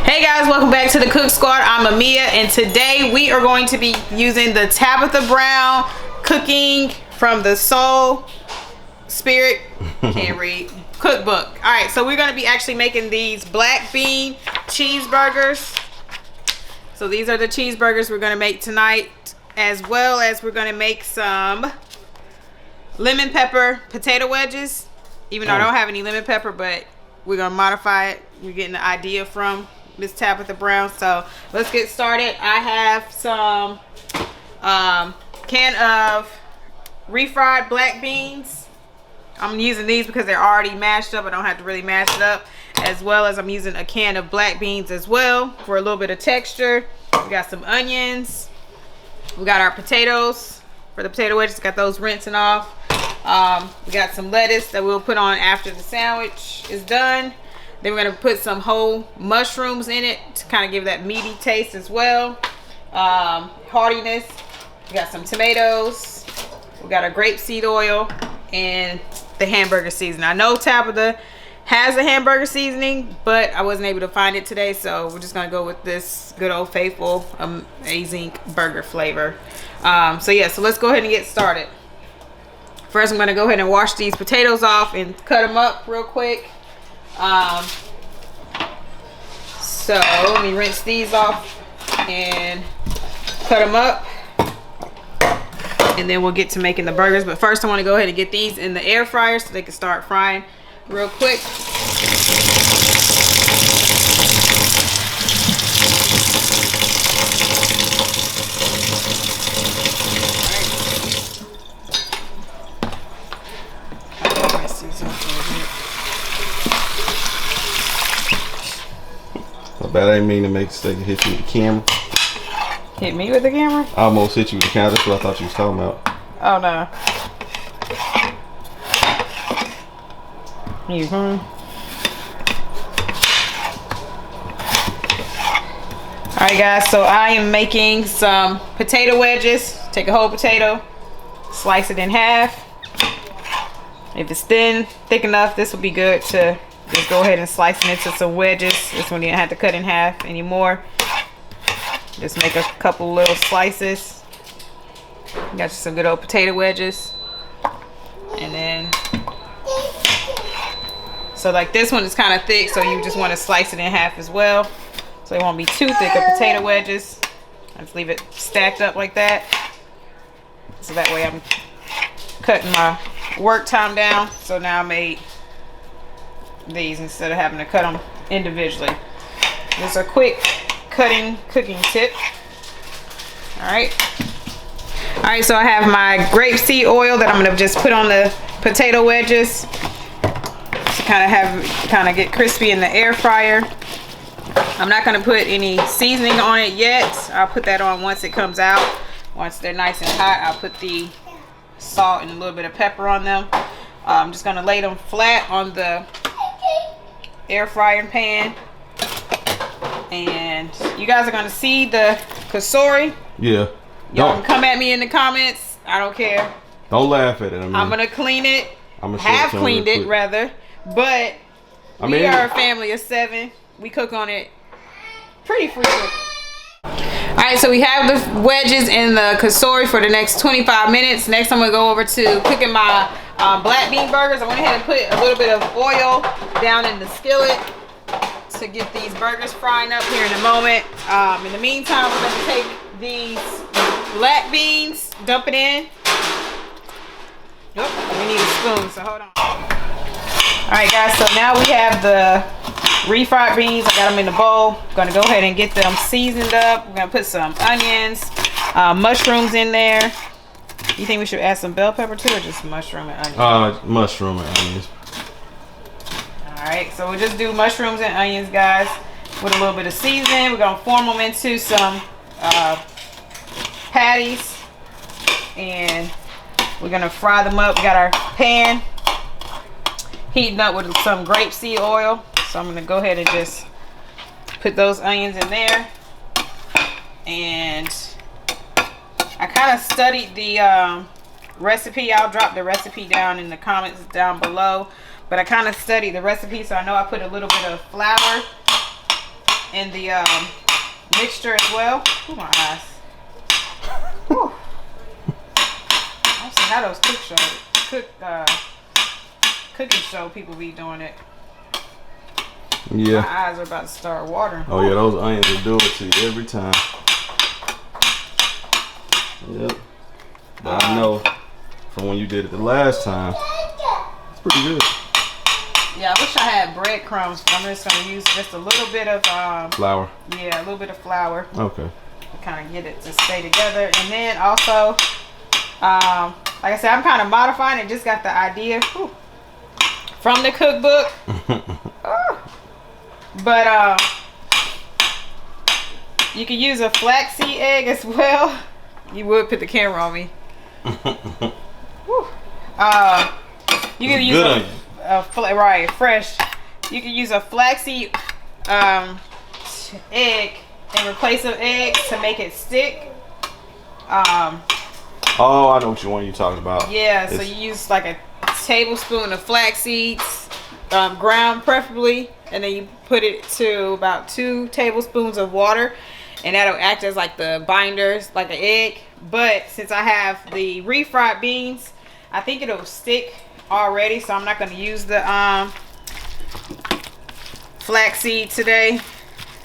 Hey guys, welcome back to the Cook Squad. I'm Amia, and today we are going to be using the Tabitha Brown cooking from the Soul Spirit can't read cookbook. All right, so we're going to be actually making these black bean cheeseburgers. So these are the cheeseburgers we're going to make tonight, as well as we're going to make some lemon pepper potato wedges. Even though I don't have any lemon pepper, but we're going to modify it. We're getting the idea from Miss Tabitha Brown. So let's get started. I have some can of refried black beans. I'm using these because they're already mashed up. I don't have to really mash it up. As well as I'm using a can of black beans as well for a little bit of texture. We got some onions. We got our potatoes for the potato wedges. Got those rinsing off. We got some lettuce that we'll put on after the sandwich is done. Then we're going to put some whole mushrooms in it to kind of give that meaty taste as well. Heartiness. We got some tomatoes. We got our grapeseed oil and the hamburger seasoning. I know Tabitha has a hamburger seasoning, but I wasn't able to find it today, so we're just going to go with this good old faithful amazing burger flavor. So let's go ahead and get started. First, I'm going to go ahead and wash these potatoes off and cut them up real quick. So let me rinse these off and cut them up, and then we'll get to making the burgers. But first I want to go ahead and get these in the air fryer so they can start frying real quick. But I didn't mean to make a mistake and hit you with the camera. Hit me with the camera? I almost hit you with the camera. That's what I thought you was talking about. Oh no. You Alright guys, so I am making some potato wedges. Take a whole potato, slice it in half. If it's thick enough, this will be good to just go ahead and slice it into some wedges. This one you don't have to cut in half anymore. Just make a couple little slices. Got you some good old potato wedges. And then, so like this one is kind of thick, so you just want to slice it in half as well. So it won't be too thick of potato wedges. I just leave it stacked up like that. So that way I'm cutting my work time down. So now I made these instead of having to cut them individually. This is a quick cooking tip. Alright, so I have my grapeseed oil that I'm going to just put on the potato wedges to kind of get crispy in the air fryer. I'm not going to put any seasoning on it yet. I'll put that on once it comes out. Once they're nice and hot, I'll put the salt and a little bit of pepper on them. I'm just going to lay them flat on the air frying pan, and you guys are going to see the kasori. Yeah. Y'all can come at me in the comments. I don't care. Don't laugh at it. I'm going to clean it. have cleaned it rather, but we are a family of 7. We cook on it pretty frequent. Alright, so we have the wedges in the kasori for the next 25 minutes. Next I'm going to go over to cooking my black bean burgers. I went ahead and put a little bit of oil down in the skillet to get these burgers frying up here in a moment. In the meantime, we're going to take these black beans, dump it in. We need a spoon, so hold on. Alright guys, so now we have the refried beans. I got them in the bowl. I'm going to go ahead and get them seasoned up. We're going to put some onions, mushrooms in there. You think we should add some bell pepper too, or just mushroom and onions? Mushroom and onions. Alright, so we'll just do mushrooms and onions, guys, with a little bit of seasoning. We're going to form them into some patties, and we're going to fry them up. We got our pan heating up with some grapeseed oil. So I'm going to go ahead and just put those onions in there. And I kind of studied the recipe. I'll drop the recipe down in the comments down below. But I kind of studied the recipe, so I know I put a little bit of flour in the mixture as well. Ooh, my eyes. Whew. I don't see how those cooking show people be doing it. Yeah. My eyes are about to start watering. Oh yeah, those onions will do it to you every time. Yep. But I know from when you did it the last time, it's pretty good. Yeah, I wish I had breadcrumbs, but I'm just gonna use just a little bit of Flour. Yeah, a little bit of flour. Okay. To kind of get it to stay together, and then also, like I said, I'm kind of modifying it. Just got the idea from the cookbook. But you can use a flaxseed egg as well. You would put the camera on me. You can use right, fresh. You can use a flaxseed egg in replace of eggs to make it stick. Oh, I know what you're talking about. Yeah, so you use like a tablespoon of flax seeds, ground preferably, and then you put it to about 2 tablespoons of water, and that'll act as like the binders, like an egg. But since I have the refried beans, I think it'll stick already, so I'm not going to use the flaxseed today,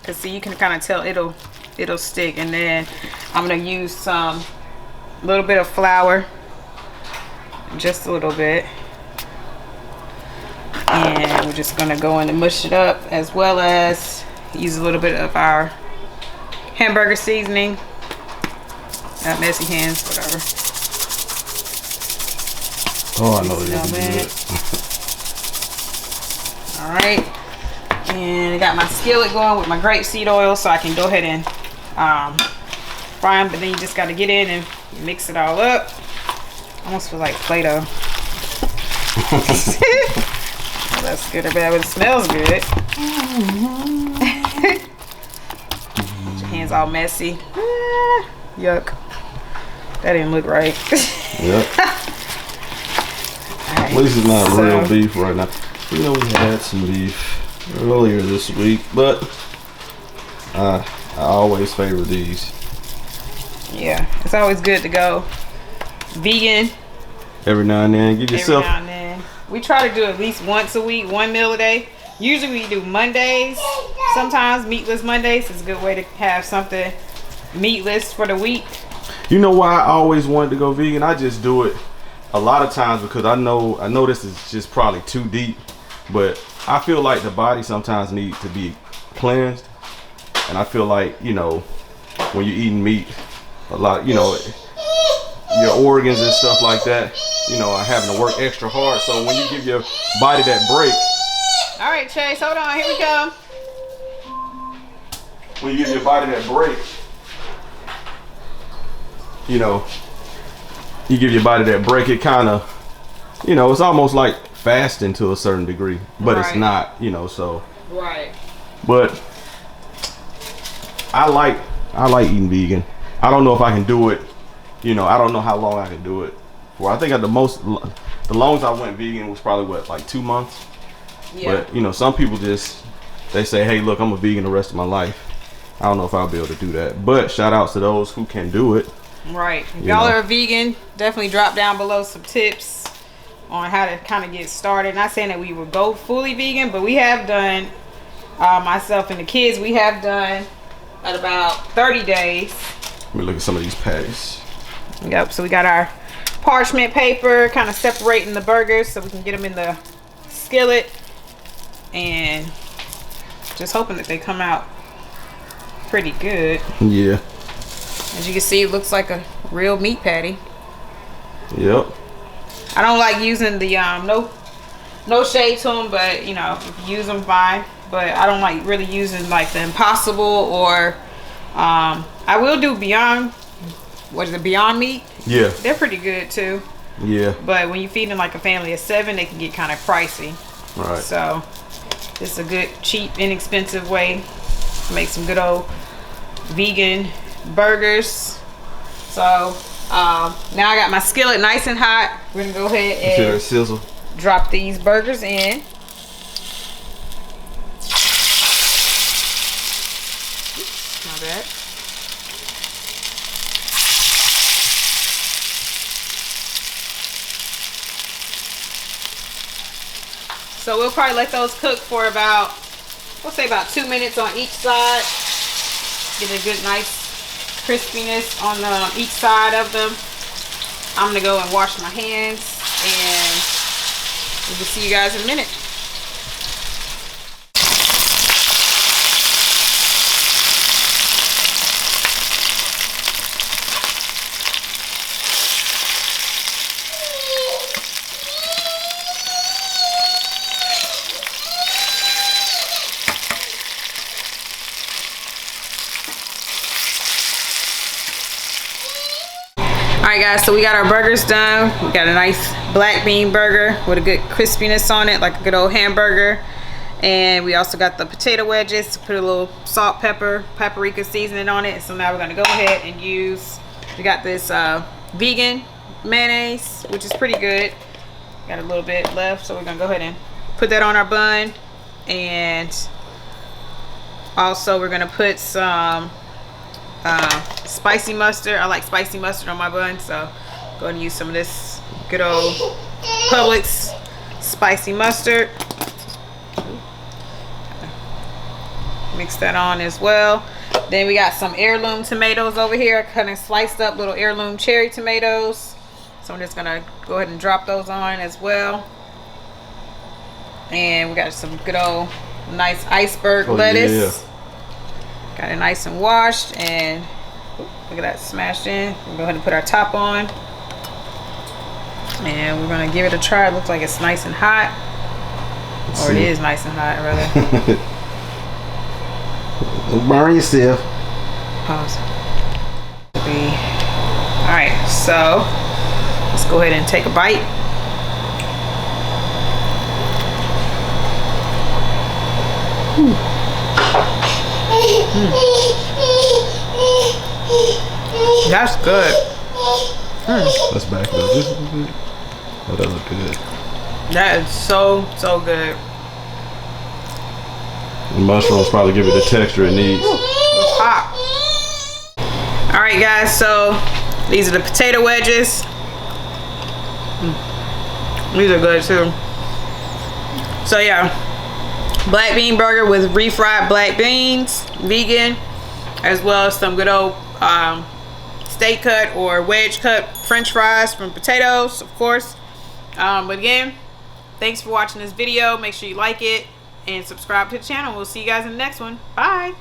because see, you can kind of tell it'll stick. And then I'm going to use some little bit of flour, just a little bit, and we're just going to go in and mush it up, as well as use a little bit of our hamburger seasoning. Got messy hands, whatever. Oh, I know this is good. All right, and I got my skillet going with my grapeseed oil, so I can go ahead and fry them. But then you just got to get in and mix it all up. Almost feel like Play-Doh. Well, that's good or bad, but it smells good. Your hands all messy. Yuck. That didn't look right. Yep. At least it's not real beef right now. You know, we had some beef earlier this week, but I always favor these. Yeah, it's always good to go vegan. Every now and then, give yourself. Every now and then. We try to do at least once a week, 1 meal a day. Usually we do Mondays. Sometimes meatless Mondays is a good way to have something meatless for the week. You know why I always wanted to go vegan? I just do it a lot of times because I know this is just probably too deep, but I feel like the body sometimes needs to be cleansed, and I feel like, you know, when you're eating meat, a lot, you know, your organs and stuff like that, you know, are having to work extra hard. So when you give your body that break. All right, Chase, hold on, here we come. When you give your body that break, you know, you give your body that break, it kind of, you know, it's almost like fasting to a certain degree, but It's not, you know, so. Right. But I like eating vegan. I don't know if I can do it, you know, I don't know how long I can do it for. I think at the longest I went vegan was probably what, like 2 months. Yeah. But you know, some people just, they say, hey, look, I'm a vegan the rest of my life. I don't know if I'll be able to do that, but shout outs to those who can do it. Right. If y'all are vegan, definitely drop down below some tips on how to kind of get started. Not saying that we would go fully vegan, but we have done, myself and the kids, we have done at about 30 days. Let me look at some of these patties. Yep, so we got our parchment paper kind of separating the burgers so we can get them in the skillet, and just hoping that they come out pretty good. Yeah. As you can see, it looks like a real meat patty. Yep. I don't like using the no shade to them, but you know, if you use them, fine. But I don't like really using like the Impossible or I will do Beyond Meat. Yeah. They're pretty good too. Yeah. But when you're feeding like a family of 7, they can get kind of pricey. Right. So this is a good, cheap, inexpensive way to make some good old vegan burgers. So now I got my skillet nice and hot. We're gonna go ahead and sizzle. Drop these burgers in. bad. So we'll probably let those cook for about, we'll say about 2 minutes on each side. Get a good nice crispiness on each side of them. I'm gonna go and wash my hands and we'll see you guys in a minute. Alright guys, so we got our burgers done. We got a nice black bean burger with a good crispiness on it, like a good old hamburger. And we also got the potato wedges. Put a little salt, pepper, paprika seasoning on it. So now we're gonna go ahead and use, we got this vegan mayonnaise, which is pretty good. Got a little bit left, so we're gonna go ahead and put that on our bun. And also we're gonna put some spicy mustard. I like spicy mustard on my bun, so go ahead and use some of this good old Publix spicy mustard. Mix that on as well. Then we got some heirloom tomatoes over here. I kind of sliced up little heirloom cherry tomatoes, so I'm just gonna go ahead and drop those on as well. And we got some good old nice iceberg lettuce. Yeah. Got it nice and washed, and look at that, smashed in. We'll go ahead and put our top on, and we're gonna give it a try. It looks like it's nice and hot, or it is nice and hot, rather. Don't burn yourself. Pause. All right, so let's go ahead and take a bite. That's good. Let's back it up just a little bit. Oh, that look good. That is so good. The mushrooms probably give it the texture it needs. It's hot. All right, guys. So these are the potato wedges. These are good too. So yeah, black bean burger with refried black beans, vegan, as well as some good old steak cut or wedge cut French fries from potatoes, of course. But again, thanks for watching this video. Make sure you like it and subscribe to the channel. We'll see you guys in the next one. Bye.